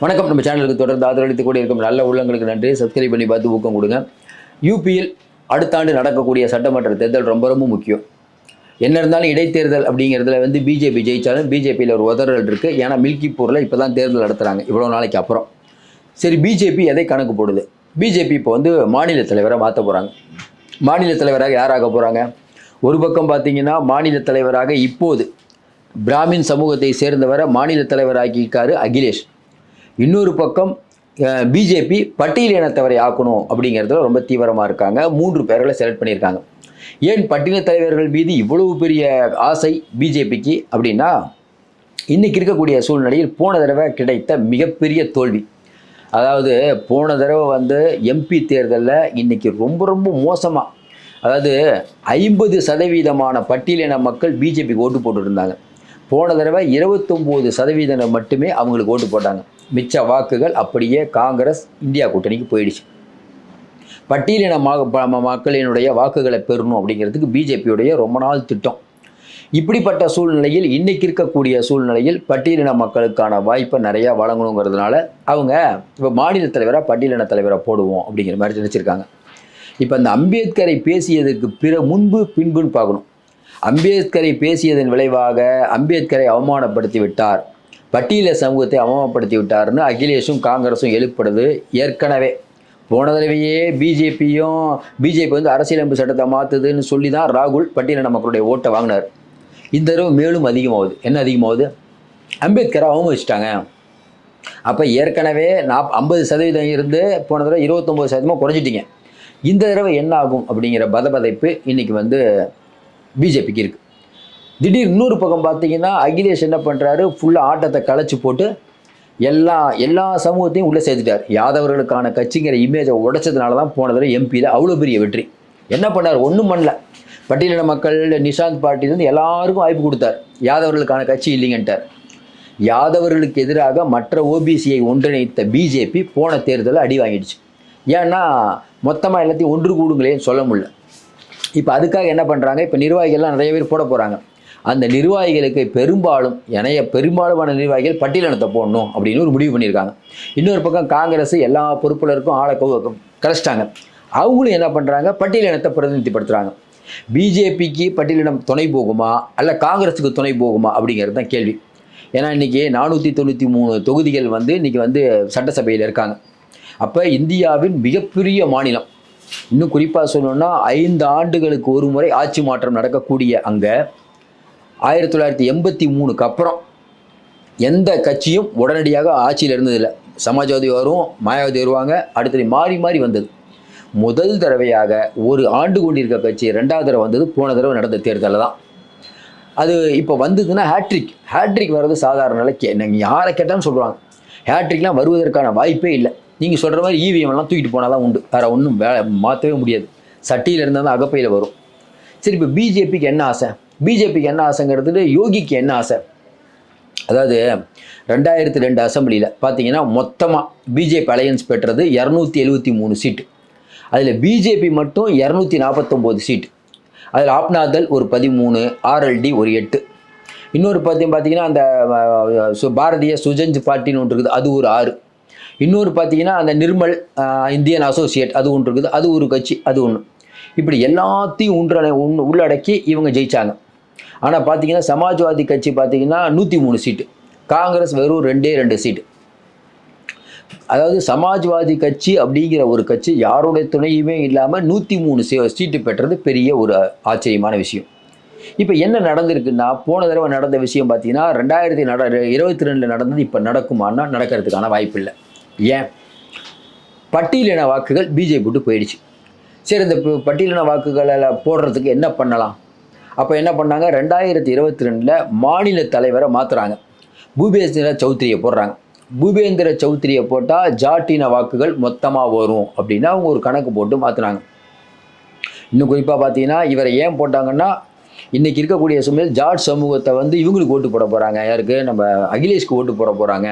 வணக்கம். நம்ம சேனலுக்கு தொடர்ந்து ஆதரவளித்துக் கூட இருக்கும் நல்ல உள்ளங்களுக்கு நன்றி. சப்ஸ்கிரைப் பண்ணி பார்த்து ஊக்கம் கொடுங்க. யூபியில் அடுத்த ஆண்டு நடக்கக்கூடிய சட்டமன்ற தேர்தல் ரொம்ப ரொம்ப முக்கியம். என்ன இருந்தாலும் இடைத்தேர்தல் அப்படிங்கிறதுல பிஜேபி ஜெயிச்சாலும் பிஜேபியில் ஒரு உதறல் இருக்குது. ஏன்னா மில்கிப்பூரில் இப்போ தான் தேர்தல் நடத்துகிறாங்க, இவ்வளோ நாளைக்கு அப்புறம். சரி, பிஜேபி எதை கணக்கு போடுது? பிஜேபி இப்போ மாநில தலைவரை மாற்ற போகிறாங்க. மாநில தலைவராக யாராக போகிறாங்க? ஒரு பக்கம் பார்த்தீங்கன்னா மாநில தலைவராக இப்போது பிராமின் சமூகத்தை சேர்ந்தவரை மாநில தலைவராகியிருக்காரு அகிலேஷ். இன்னொரு பக்கம் பிஜேபி பட்டியல் இனத்தவரை ஆக்கணும் அப்படிங்கிறதுல ரொம்ப தீவிரமாக இருக்காங்க. 3 பேர்களை செலக்ட் பண்ணியிருக்காங்க. ஏன் பட்டியல தலைவர்கள் மீது இவ்வளவு பெரிய ஆசை பிஜேபிக்கு அப்படின்னா, இன்றைக்கி இருக்கக்கூடிய சூழ்நிலையில் போன தடவை கிடைத்த மிகப்பெரிய தோல்வி. அதாவது போன தடவை எம்பி தேர்தலில் இன்றைக்கி ரொம்ப ரொம்ப மோசமாக, அதாவது 50% பட்டியலின மக்கள் பிஜேபிக்கு ஓட்டு போட்டுருந்தாங்க. போன தடவை 29% மட்டுமே அவங்களுக்கு ஓட்டு போட்டாங்க. மிச்ச வாக்குகள் அப்படியே காங்கிரஸ் இந்தியா கூட்டணிக்கு போயிடுச்சு. பட்டியலின மக்களினுடைய வாக்குகளை பெறணும் அப்படிங்கிறதுக்கு பிஜேபியுடைய ரொம்ப நாள் திட்டம். இப்படிப்பட்ட சூழ்நிலையில் இன்றைக்கி இருக்கக்கூடிய சூழ்நிலையில் பட்டியலின மக்களுக்கான வாய்ப்பை நிறையா வழங்கணுங்கிறதுனால அவங்க இப்போ மாநில தலைவராக பட்டியலின தலைவராக போடுவோம் அப்படிங்கிற மாதிரி நினச்சிருக்காங்க. இப்போ அந்த அம்பேத்கரை பேசியதுக்கு முன்பு பின்புன்னு பார்க்கணும். அம்பேத்கரை பேசியதன் விளைவாக அம்பேத்கரை அவமானப்படுத்தி விட்டார், பட்டியல சமூகத்தை அவமானப்படுத்தி விட்டார்னு அகிலேஷும் காங்கிரஸும் எழுப்படுது. ஏற்கனவே போன தடவையே பிஜேபி அரசியலமைப்பு சட்டத்தை மாற்றுதுன்னு சொல்லி தான் ராகுல் பட்டியலின மக்களுடைய ஓட்டை வாங்கினார். இந்த தடவை மேலும் அதிகமாகுது. என்ன அதிகமாகுது? அம்பேத்கரை அவமதிச்சிட்டாங்க. அப்போ ஏற்கனவே 50% இருந்து போன தடவை 29% குறைஞ்சிட்டிங்க. இந்த தடவை என்ன ஆகும் அப்படிங்கிற பதபதைப்பு இன்றைக்கி பிஜேபிக்கு இருக்குது. திடீர் இன்னொரு பக்கம் பார்த்தீங்கன்னா அகிலேஷ் என்ன பண்ணுறாரு, ஃபுல்லாக ஆட்டத்தை களைச்சி போட்டு எல்லா சமூகத்தையும் உள்ளே சேர்த்துட்டார். யாதவர்களுக்கான கட்சிங்கிற இமேஜை உடைச்சதுனால தான் போன தடவை எம்பியில் அவ்வளோ பெரிய வெற்றி. என்ன பண்ணார்? ஒன்றும் பண்ணல. பட்டியலின மக்கள் நிஷாந்த் பார்ட்டிலேருந்து எல்லாருக்கும் வாய்ப்பு கொடுத்தார். யாதவர்களுக்கான கட்சி இல்லைங்கன்ட்டார். யாதவர்களுக்கு எதிராக மற்ற ஓபிசியை ஒன்றிணைத்த பிஜேபி போன தேர்தலில் அடி வாங்கிடுச்சு. ஏன்னா மொத்தமாக எல்லாத்தையும் ஒன்று கூடுங்களேன்னு சொல்ல முடியல. இப்போ அதுக்காக என்ன பண்ணுறாங்க, இப்போ நிர்வாகிகள்லாம் நிறைய பேர் போட போகிறாங்க. அந்த நிர்வாகிகளுக்கு பெரும்பாலுமான நிர்வாகிகள் பட்டியலினத்தை போடணும் அப்படின்னு ஒரு முடிவு பண்ணியிருக்காங்க. இன்னொரு பக்கம் காங்கிரஸ் எல்லா பொறுப்புலருக்கும் ஆளை கலைச்சிட்டாங்க. அவங்களும் என்ன பண்ணுறாங்க, பட்டியலினத்தை பிரதிநிதிப்படுத்துகிறாங்க. பிஜேபிக்கு பட்டியலினம் துணை போகுமா அல்ல காங்கிரஸுக்கு துணை போகுமா அப்படிங்கிறது தான் கேள்வி. ஏன்னா இன்றைக்கி 493 தொகுதிகள் இன்றைக்கி சட்டசபையில் இருக்காங்க. அப்போ இந்தியாவின் மிகப்பெரிய மாநிலம், இன்னும் குறிப்பாக சொல்லணும்னா 5 ஆண்டுகளுக்கு ஒரு முறை ஆட்சி மாற்றம் நடக்கக்கூடிய அங்கே 1983க்கு அப்புறம் எந்த கட்சியும் உடனடியாக ஆட்சியில் இருந்ததில்லை. சமாஜ்வாதி வரும், மாயாவதி வருவாங்க, அடுத்தது மாறி மாறி வந்தது. முதல் தடவையாக ஒரு ஆண்டு கொண்டிருக்க கட்சி 2வது தடவை வந்தது போன தடவை நடந்த தேர்தலில் தான். அது இப்போ வந்ததுன்னா ஹேட்ரிக் வர்றது சாதாரண நிலைக்கு நீங்கள் யாரை கேட்டாலும் சொல்கிறாங்க. ஹேட்ரிக்லாம் வருவதற்கான வாய்ப்பே இல்லை. நீங்கள் சொல்கிற மாதிரி இவிஎம்லாம் தூக்கிட்டு போனால் தான் உண்டு, வேறு ஒன்றும் மாற்றவே முடியாது. சட்டியில் இருந்தால் தான் அகப்பையில் வரும். சரி, இப்போ பிஜேபிக்கு என்ன ஆசை? பிஜேபிக்கு என்ன ஆசைங்கிறது யோகிக்கு என்ன ஆசை? அதாவது 2002 அசம்பிளியில் பார்த்தீங்கன்னா மொத்தமாக பிஜேபி அலையன்ஸ் பெற்றது 273 சீட்டு. அதில் பிஜேபி மட்டும் 249 சீட்டு. அதில் ஆப்னாதல் ஒரு 13, ஆர்எல்டி ஒரு 8. இன்னொரு பார்த்தீங்கன்னா அந்த பாரதிய சுஜன்ஜ் பார்ட்டின்னு ஒன்று இருக்குது, அது ஒரு 6. இன்னொரு பார்த்தீங்கன்னா அந்த நிர்மல் இந்தியன் அசோசியேட் அது ஒன்று இருக்குது, அது ஒரு கட்சி, அது ஒன்று. இப்படி எல்லாத்தையும் உள்ளடக்கி இவங்க ஜெயித்தாங்க. ஆனால் பார்த்தீங்கன்னா சமாஜ்வாதி கட்சி பார்த்தீங்கன்னா 103 சீட்டு, காங்கிரஸ் வெறும் 2 சீட்டு. அதாவது சமாஜ்வாதி கட்சி அப்படிங்கிற ஒரு கட்சி யாருடைய துணையுமே இல்லாமல் 103 சீட்டு பெற்றது பெரிய ஒரு ஆச்சரியமான விஷயம். இப்போ என்ன நடந்திருக்குன்னா, போன தடவை நடந்த விஷயம் பார்த்தீங்கன்னா 2022 நடந்தது இப்போ நடக்குமான்னா நடக்கிறதுக்கான வாய்ப்பு இல்லை. ஏன்? பட்டியலின வாக்குகள் பிஜேபி விட்டு போயிடுச்சு. சரி, இந்த பட்டியலின வாக்குகளை போடுறதுக்கு என்ன பண்ணலாம்? அப்போ என்ன பண்ணாங்க, 2022 மாநில தலைவரை மாற்றுறாங்க. பூபேந்திர சௌத்ரியை போடுறாங்க. பூபேந்திர சௌத்ரியை போட்டால் ஜாட்டின வாக்குகள் மொத்தமாக வரும் அப்படின்னு அவங்க ஒரு கணக்கு போட்டு மாற்றினாங்க. இன்னும் குறிப்பாக பார்த்தீங்கன்னா இவரை ஏன் போட்டாங்கன்னா, இன்றைக்கி இருக்கக்கூடிய சூழ்நிலையில் ஜாட் சமூகத்தை இவங்களுக்கு ஓட்டு போட போகிறாங்க. யாருக்கு? நம்ம அகிலேஷ்க்கு ஓட்டு போட போகிறாங்க.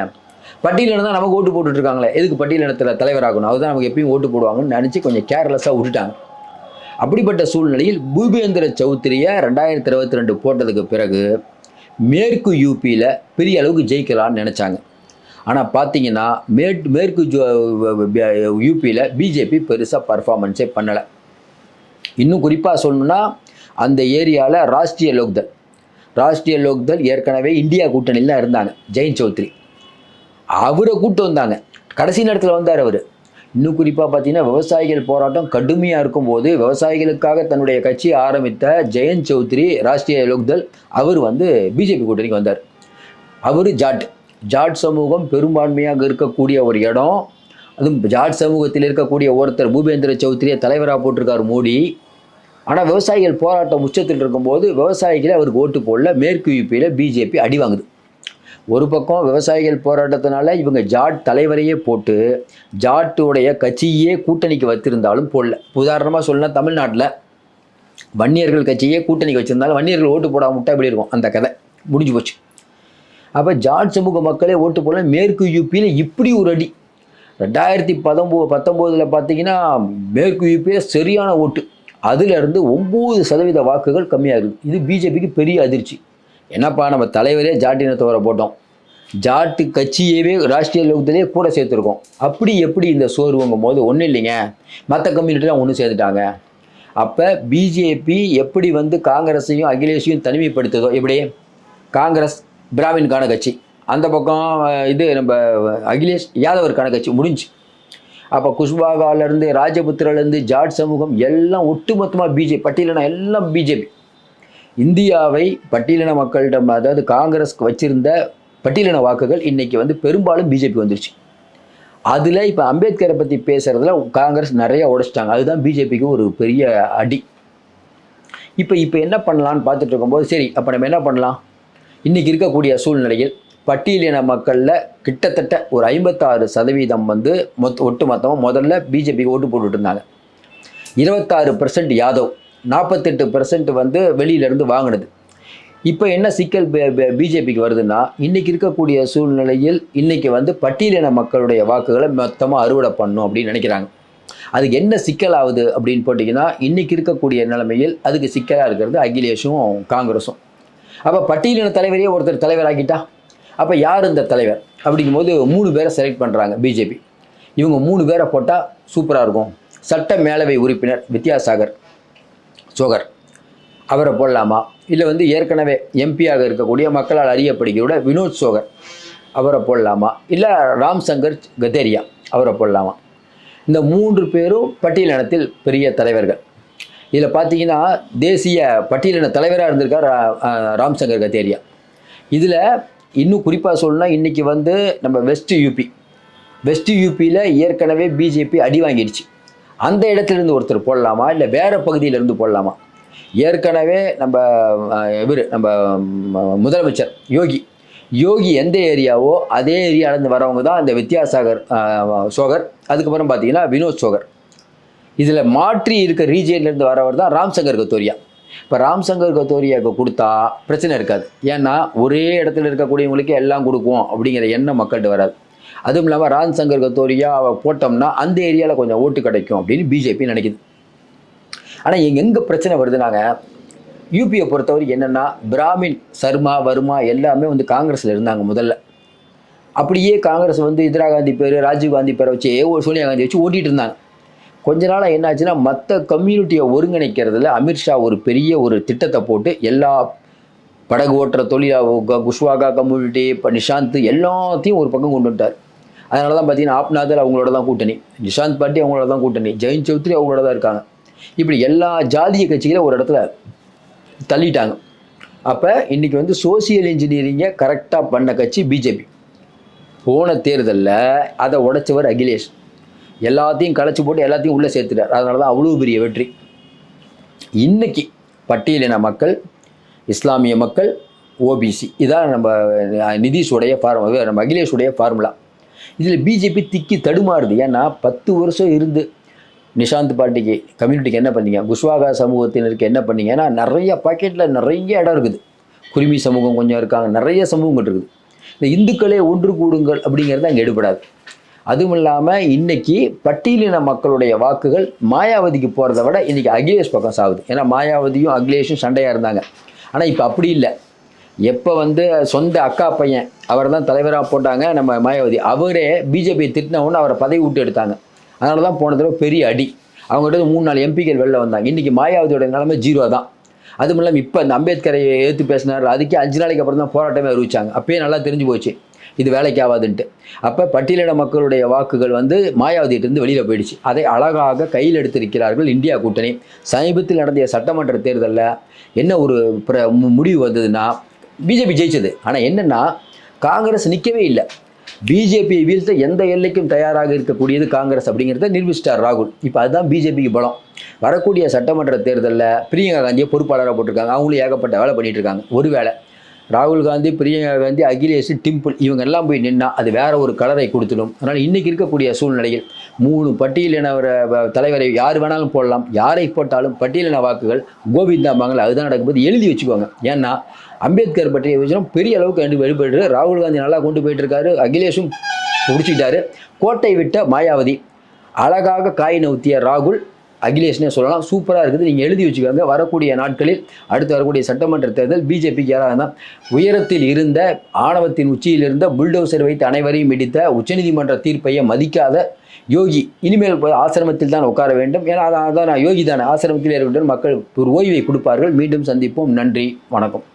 பட்டியலினம் தான் நமக்கு ஓட்டு போட்டுட்ருக்காங்களே, எதுக்கு பட்டியலினத்தில் தலைவராகணும், அதுதான் நமக்கு எப்பயும் ஓட்டு போடுவாங்கன்னு நினச்சி கொஞ்சம் கேர்லெஸ்ஸாக விட்டுட்டாங்க. அப்படிப்பட்ட சூழ்நிலையில் பூபேந்திர சௌத்ரியை 2022 போட்டதுக்கு பிறகு மேற்கு யூபியில் பெரிய அளவுக்கு ஜெயிக்கலான்னு நினச்சாங்க. ஆனால் பார்த்தீங்கன்னா மேற்கு யூபியில் பிஜேபி பெருசாக பர்ஃபார்மன்ஸே பண்ணலை. இன்னும் குறிப்பாக சொல்லணும்னா அந்த ஏரியாவில் ராஷ்ட்ரிய லோக்தள் ஏற்கனவே இந்தியா கூட்டணியில் தான் இருந்தாங்க. ஜெயந்த் சௌத்ரி அவரை கூப்பிட்டு வந்தாங்க, கடைசி நேரத்தில் வந்தார் அவர். இன்னும் குறிப்பாக பார்த்தீங்கன்னா விவசாயிகள் போராட்டம் கடுமையாக இருக்கும்போது விவசாயிகளுக்காக தன்னுடைய கட்சியை ஆரம்பித்த ஜெயந்த் சௌத்ரி ராஷ்ட்ரிய லோக்தள் அவர் வந்து பிஜேபி கூட்டணிக்கு வந்தார். அவர் ஜாட் சமூகம் பெரும்பான்மையாக இருக்கக்கூடிய ஒரு இடம். அதுவும் ஜாட் சமூகத்தில் இருக்கக்கூடிய ஒருத்தர் பூபேந்திர சௌத்ரியை தலைவராக போட்டிருக்கார் மோடி. ஆனால் விவசாயிகள் போராட்டம் உச்சத்தில் இருக்கும்போது விவசாயிகளை அவருக்கு ஓட்டு போடல. மேற்கு யூபியில் பிஜேபி அடி வாங்குது. ஒரு பக்கம் விவசாயிகள் போராட்டத்தினால இவங்க ஜாட் தலைவரையே போட்டு ஜாட்டுடைய கட்சியே கூட்டணிக்கு வச்சிருந்தாலும் போடல. உதாரணமாக சொல்லலாம், தமிழ்நாட்டில் வன்னியர்கள் கட்சியே கூட்டணிக்கு வச்சிருந்தாலும் வன்னியர்கள் ஓட்டு போடாமல் விட்டா எப்படி இருக்கும், அந்த கதை முடிஞ்சு போச்சு. அப்போ ஜாட் சமூக மக்களே ஓட்டு போடல. மேற்கு யூபியில் இப்படி ஒரு அடி. 2019 பார்த்தீங்கன்னா மேற்கு யூபியில் சரியான ஓட்டு, அதிலிருந்து 9% வாக்குகள் கம்மியாக இருக்குது. இது பிஜேபிக்கு பெரிய அதிர்ச்சி. என்னப்பா நம்ம தலைவரே ஜாட்டினத்தவரை போட்டோம், ஜாட்டு கட்சியவே ராஷ்ட்ரிய லோக்தளே கூட சேர்த்துருக்கோம், அப்படி எப்படி இந்த சோர்வுங்கும் போது ஒன்றும் இல்லைங்க, மற்ற கம்யூனிட்டிலாம் ஒன்று சேர்த்துட்டாங்க. அப்போ பிஜேபி எப்படி வந்து காங்கிரஸையும் அகிலேஷையும் தனிமைப்படுத்துதோ, எப்படி காங்கிரஸ் பிராமின்கான கட்சி, அந்த பக்கம் இது நம்ம அகிலேஷ் யாதவருக்கான கட்சி முடிஞ்சு. அப்போ குஷ்வாகாலேருந்து ராஜபுத்திரிலேருந்து ஜாட் சமூகம் எல்லாம் ஒட்டுமொத்தமாக பிஜேபி, பட்டியலின எல்லாம் பிஜேபி. இந்தியாவை பட்டியலின மக்களிடம், அதாவது காங்கிரஸ்க்கு வச்சிருந்த பட்டியலின வாக்குகள் இன்றைக்கி வந்து பெரும்பாலும் பிஜேபி வந்துருச்சு. அதில் இப்போ அம்பேத்கரை பற்றி பேசுகிறதுல காங்கிரஸ் நிறையா உடைச்சிட்டாங்க. அதுதான் பிஜேபிக்கு ஒரு பெரிய அடி. இப்போ என்ன பண்ணலான்னு பார்த்துட்டு இருக்கும்போது, சரி அப்போ நம்ம என்ன பண்ணலாம், இன்றைக்கி இருக்கக்கூடிய சூழ்நிலையில் பட்டியலின மக்களில் கிட்டத்தட்ட ஒரு 56% வந்து ஒட்டுமொத்தமாக முதல்ல பிஜேபிக்கு ஓட்டு போட்டுட்டு இருந்தாங்க. 26% யாதவ், 48% வந்து வெளியிலேருந்து வாங்கினது. இப்போ என்ன சிக்கல் பிஜேபிக்கு வருதுன்னா, இன்றைக்கி இருக்கக்கூடிய சூழ்நிலையில் இன்றைக்கி வந்து பட்டியலின மக்களுடைய வாக்குகளை மொத்தமாக அறுவடை பண்ணணும் அப்படின்னு நினைக்கிறாங்க. அதுக்கு என்ன சிக்கல் ஆகுது அப்படின்னு போட்டிங்கன்னா, இன்றைக்கி இருக்கக்கூடிய நிலைமையில் அதுக்கு சிக்கலாக இருக்கிறது அகிலேஷும் காங்கிரஸும். அப்போ பட்டியலின தலைவரையே ஒருத்தர் தலைவராக்கிட்டா அப்போ யார் இந்த தலைவர் அப்படிங்கும்போது 3 பேரை செலக்ட் பண்ணுறாங்க பிஜேபி. இவங்க 3 பேரை போட்டால் சூப்பராக இருக்கும். சட்ட மேலவை உறுப்பினர் வித்யாசாகர் சோகர் அவரை போடலாமா, இல்லை வந்து ஏற்கனவே எம்பியாக இருக்கக்கூடிய மக்களால் அறியப்படுகிற வினோத் சோகர் அவரை போடலாமா, இல்லை ராம்சங்கர் கதேரியா அவரை போடலாமா? இந்த 3 பேரும் பட்டியலினத்தில் பெரிய தலைவர்கள். இதில் பார்த்தீங்கன்னா தேசிய பட்டியலின தலைவராக இருந்திருக்கார் ராம்சங்கர் கதேரியா. இதில் இன்னும் குறிப்பாக சொல்லணும்னா, இன்றைக்கி வந்து நம்ம வெஸ்ட் யூபியில் ஏற்கனவே பிஜேபி அடி வாங்கிடுச்சு. அந்த இடத்துலேருந்து ஒருத்தர் போடலாமா, இல்லை வேறு பகுதியிலேருந்து போடலாமா? ஏற்கனவே நம்ம முதலமைச்சர் யோகி எந்த ஏரியாவோ அதே ஏரியாவிலேருந்து வரவங்க தான் இந்த வித்யாசாகர் சோகர், அதுக்கப்புறம் பார்த்தீங்கன்னா வினோத் சோகர். இதில் மாற்றி இருக்க ரீஜியன்லேருந்து வரவர் தான் ராம்சங்கர் கத்தோரியா. இப்போ ராம்சங்கர் கத்தோரியாவுக்கு கொடுத்தா பிரச்சனை இருக்காது. ஏன்னா ஒரே இடத்துல இருக்கக்கூடியவங்களுக்கு எல்லாம் கொடுக்கும் அப்படிங்கிற எண்ணம் மக்கள்கிட்ட வராது. அதுவும் இல்லாமல் ராம்சங்கர் கத்தோரியா போட்டோம்னா அந்த ஏரியாவில் கொஞ்சம் ஓட்டு கிடைக்கும் அப்படின்னு பிஜேபி நினைக்குது. ஆனால் எங்கே பிரச்சனை வருதுனாங்க, யூபியை பொறுத்தவரைக்கும் என்னென்னா, பிராமின் சர்மா வர்மா எல்லாமே வந்து காங்கிரஸில் இருந்தாங்க முதல்ல. அப்படியே காங்கிரஸ் வந்து இந்திரா காந்தி பேர், ராஜீவ் காந்தி பேரை வச்சு சோனியா காந்தி வச்சு ஓட்டிகிட்டு இருந்தாங்க. கொஞ்ச நாளாக என்னாச்சுன்னா, மற்ற கம்யூனிட்டியை ஒருங்கிணைக்கிறதுல அமித்ஷா ஒரு பெரிய ஒரு திட்டத்தை போட்டு எல்லா படகு ஓட்டுற தொழிலாக குஷ்வாகா கம்யூனிட்டி, இப்போ நிஷாந்த் எல்லாத்தையும் ஒரு பக்கம் கொண்டு வந்துட்டார். அதனால தான் பார்த்தீங்கன்னா ஆப்நாதர் அவங்களோட தான் கூட்டணி, நிஷாந்த் பாட்டி அவங்களோட தான் கூட்டணி, ஜெயந்த் சௌத்ரி அவங்களோட தான் இருக்காங்க. இப்படி எல்லா ஜாதிய கட்சிகளை ஒரு இடத்துல தள்ளிட்டாங்க. அப்போ இன்றைக்கி வந்து சோசியல் இன்ஜினியரிங்கை கரெக்டாக பண்ண கட்சி பிஜேபி. போன தேர்தலில் அதை உடைச்சவர் அகிலேஷ். எல்லாத்தையும் கலைச்சி போட்டு எல்லாத்தையும் உள்ளே சேர்த்துட்டார். அதனால தான் அவ்வளோ பெரிய வெற்றி. இன்றைக்கி பட்டியலின மக்கள், இஸ்லாமிய மக்கள், ஓபிசி, இதான் நம்ம நிதிஷுடைய நம்ம அகிலேஷுடைய ஃபார்முலா. இதில் பிஜேபி திக்கி தடுமாறுது. ஏன்னா 10 வருஷம் இருந்து நிஷாந்த் பாட்டிக்கு கம்யூனிட்டிக்கு என்ன பண்ணீங்க, குஷ்வாகா சமூகத்தினருக்கு என்ன பண்ணீங்க? ஏன்னா நிறைய பாக்கெட்டில் நிறைய இடம் இருக்குது. குருமி சமூகம் கொஞ்சம் இருக்காங்க, நிறைய சமூகங்கள் இருக்குது. இந்த இந்துக்களே ஒன்று கூடுங்கள் அப்படிங்கிறது அங்கே எடுபடாது. அதுவும் இல்லாமல் இன்றைக்கி பட்டியலின மக்களுடைய வாக்குகள் மாயாவதிக்கு போகிறத விட இன்றைக்கி அகிலேஷ் பக்கம் சாகுது. ஏன்னா மாயாவதியும் அகிலேஷும் சண்டையாக இருந்தாங்க. ஆனால் இப்போ அப்படி இல்லை. எப்போ வந்து சொந்த அக்கா பையன் அவரை தான் தலைவராக போட்டாங்க நம்ம மாயாவதி, அவரே பிஜேபியை திட்டினவுன்னு அவரை பதவி விட்டு எடுத்தாங்க. அதனால தான் போன தடவை பெரிய அடி. அவங்ககிட்ட 3-4 எம்பிக்கள் வெளில வந்தாங்க. இன்றைக்கி மாயாவதியோட நிலைமை 0 தான். அதுவும் இல்லாமல் இப்போ இந்த அம்பேத்கரை எதிர்த்து பேசினார், அதுக்கே 5 நாளைக்கு அப்புறம் தான் போராட்டமே அறிவிச்சாங்க. அப்பயே நல்லா தெரிஞ்சு போச்சு இது வேலைக்கு ஆகாதுன்ட்டு. அப்போ பட்டியலின மக்களுடைய வாக்குகள் வந்து மாயாவதியிட்டிருந்து வெளியில் போயிடுச்சு. அதை அழகாக கையில் எடுத்திருக்கிறார்கள் இந்தியா கூட்டணி. சமீபத்தில் நடந்த சட்டமன்ற தேர்தலில் என்ன ஒரு முடிவு வந்ததுன்னா, பிஜேபி ஜெயிச்சது. ஆனால் என்னென்னா, காங்கிரஸ் நிற்கவே இல்லை. பிஜேபியை வீழ்த்த எந்த எல்லைக்கும் தயாராக இருக்கக்கூடியது காங்கிரஸ் அப்படிங்கிறத நிரூபிச்சிட்டார் ராகுல். இப்போ அதுதான் பிஜேபிக்கு பலம். வரக்கூடிய சட்டமன்ற தேர்தலில் பிரியங்கா காந்தியை பொறுப்பாளராக போட்டிருக்காங்க. அவங்களும் ஏகப்பட்ட வேலை பண்ணிகிட்டு இருக்காங்க. ஒருவேளை ராகுல் காந்தி, பிரியங்கா காந்தி, அகிலேஷ், டிம்பிள் இவங்க எல்லாம் போய் நின்னா அது வேற ஒரு கலரை கொடுத்துடும். அதனால் இன்றைக்கி இருக்கக்கூடிய சூழ்நிலையில் 3 பட்டியலின தலைவரை யார் வேணாலும் போடலாம். யாரை போட்டாலும் பட்டியலின வாக்குகள் கோவிந்தாம்பாங்களா, அதுதான் நடக்கும்போது எழுதி வச்சுக்கோங்க. ஏன்னா அம்பேத்கர் பற்றிய விஷயம் பெரிய அளவுக்கு வெளிப்படுது. ராகுல் காந்தி நல்லா கொண்டு போயிட்டு இருக்காரு, அகிலேஷும் பிடிச்சிக்கிட்டாரு. கோட்டை விட்ட மாயாவதி, அழகாக காய் நவுத்திய ராகுல், அகிலேஷ்னே சொல்லலாம். சூப்பராக இருக்குது. நீங்கள் எழுதி வச்சுக்கோங்க. வரக்கூடிய நாட்களில் அடுத்து வரக்கூடிய சட்டமன்ற தேர்தல் பிஜேபிக்கு யாராக இருந்தால், உயரத்தில் இருந்த ஆணவத்தின் உச்சியில் இருந்த புல்டோசர் வைத்து அனைவரையும் இடித்த உச்சநீதிமன்ற தீர்ப்பையை மதிக்காத யோகி இனிமேல் ஆசிரமத்தில் தான் உட்கார வேண்டும். ஏன்னா அதான் யோகி தானே, ஆசிரமத்தில் இருக்கட்டும், மக்கள் ஒரு ஓய்வை கொடுப்பார்கள். மீண்டும் சந்திப்போம். நன்றி, வணக்கம்.